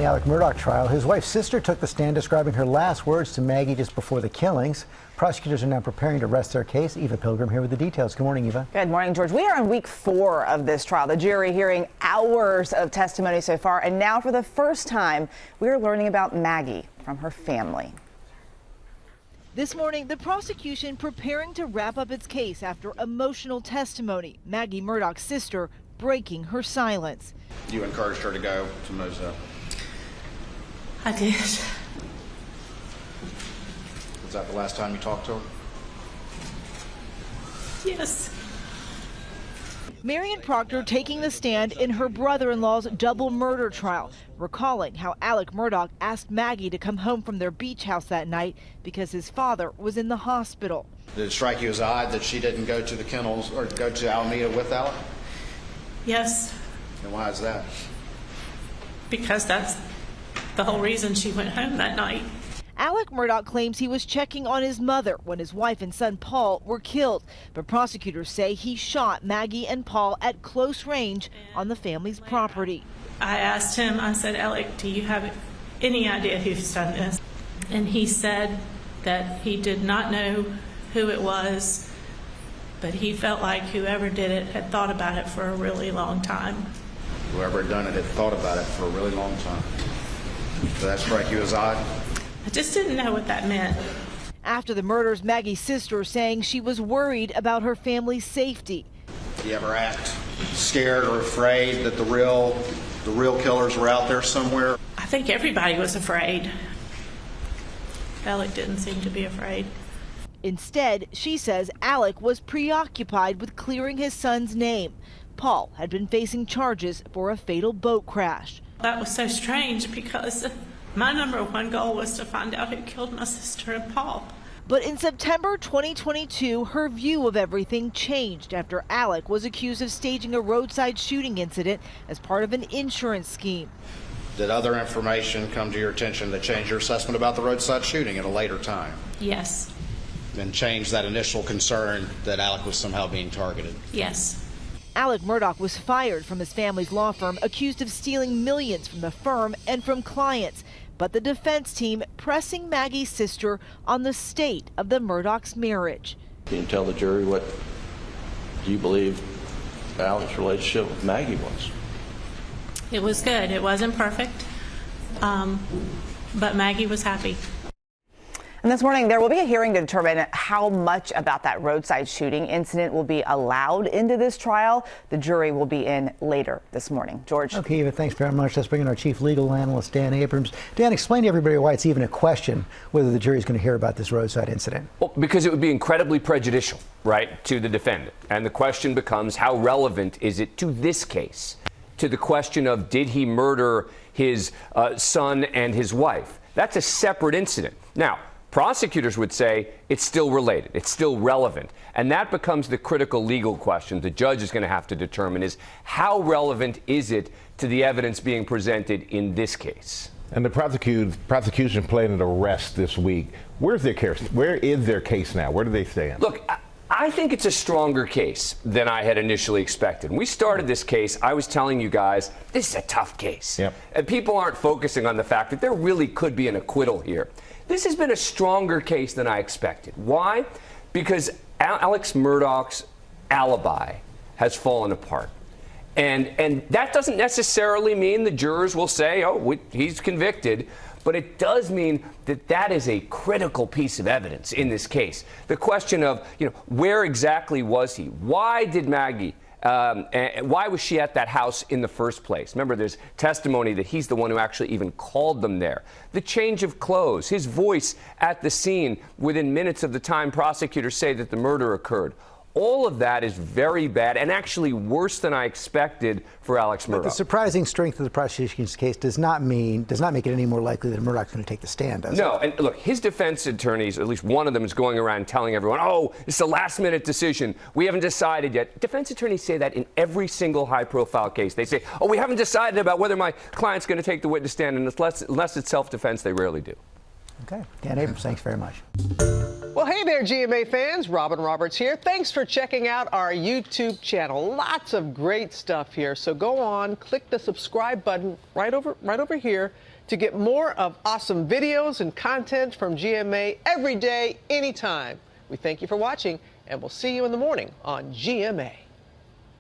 The Alex Murdaugh trial, his wife's sister took the stand describing her last words to Maggie just before the killings. Prosecutors are now preparing to rest their case. Eva Pilgrim here with the details. Good morning, Eva. Good morning, George. We are in week 4 of this trial. The jury hearing hours of testimony so far, and now for the first time, we are learning about Maggie from her family. This morning, the prosecution preparing to wrap up its case after emotional testimony. Maggie Murdaugh's sister breaking her silence. You encouraged her to go to Moselle. I did. Was that the last time you talked to her? Yes. Marian Proctor taking the stand in her brother-in-law's double murder trial, recalling how Alex Murdaugh asked Maggie to come home from their beach house that night because his father was in the hospital. Did it strike you as odd that she didn't go to the kennels or go to Alameda with Alec? Yes. And why is that? Because that's the whole reason she went home that night. Alex Murdaugh claims he was checking on his mother when his wife and son Paul were killed, but prosecutors say he shot Maggie and Paul at close range on the family's property. I asked him, I said, Alec, do you have any idea who's done this? And he said that he did not know who it was, but he felt like whoever did it had thought about it for a really long time. Whoever had done it had thought about it for a really long time. Did that strike you as odd? I just didn't know what that meant. After the murders, Maggie's sister saying she was worried about her family's safety. Do you ever act scared or afraid that the real killers were out there somewhere? I think everybody was afraid. Alec didn't seem to be afraid. Instead, she says Alec was preoccupied with clearing his son's name. Paul had been facing charges for a fatal boat crash. That was so strange because my #1 goal was to find out who killed my sister and Paul. But in September 2022, her view of everything changed after Alec was accused of staging a roadside shooting incident as part of an insurance scheme. Did other information come to your attention that changed your assessment about the roadside shooting at a later time? Yes. And changed that initial concern that Alec was somehow being targeted? Yes. Alex Murdaugh was fired from his family's law firm, accused of stealing millions from the firm and from clients. But the defense team pressing Maggie's sister on the state of the Murdaugh's marriage. Can you tell the jury what you believe Alex's relationship with Maggie was? It was good. It wasn't perfect, but Maggie was happy. And this morning, there will be a hearing to determine how much about that roadside shooting incident will be allowed into this trial. The jury will be in later this morning. George. Okay, Eva, thanks very much. Let's bring in our chief legal analyst, Dan Abrams. Dan, explain to everybody why it's even a question whether the jury is going to hear about this roadside incident. Well, because it would be incredibly prejudicial, right, to the defendant. And the question becomes, how relevant is it to this case, to the question of did he murder his son and his wife? That's a separate incident. Now, prosecutors would say it's still related, it's still relevant. And that becomes the critical legal question the judge is going to have to determine is how relevant is it to the evidence being presented in this case? And the prosecution planned an arrest this week. Where's their case? Where is their case now? Where do they stand? Look, I think it's a stronger case than I had initially expected. When we started this case, I was telling you guys, this is a tough case. Yep. And people aren't focusing on the fact that there really could be an acquittal here. This has been a stronger case than I expected. Why? Because Alex Murdaugh's alibi has fallen apart. And that doesn't necessarily mean the jurors will say, oh, he's convicted. But it does mean that that is a critical piece of evidence in this case. The question of, where exactly was he? Why did Maggie, why was she at that house in the first place? Remember, there's testimony that he's the one who actually even called them there. The change of clothes, his voice at the scene within minutes of the time prosecutors say that the murder occurred. All of that is very bad and actually worse than I expected for Alex Murdaugh. But the surprising strength of the prosecution's case does not make it any more likely that Murdaugh's going to take the stand, does it? No, and look, his defense attorneys, at least one of them, is going around telling everyone, oh, it's a last-minute decision. We haven't decided yet. Defense attorneys say that in every single high-profile case. They say, oh, we haven't decided about whether my client's going to take the witness stand, and unless it's self-defense, they rarely do. Okay. Dan Abrams, thanks very much. Well, hey there, GMA fans. Robin Roberts here. Thanks for checking out our YouTube channel. Lots of great stuff here. So go on, click the subscribe button right over here, To get more of awesome videos and content from GMA every day, anytime. We thank you for watching, and we'll see you in the morning on GMA.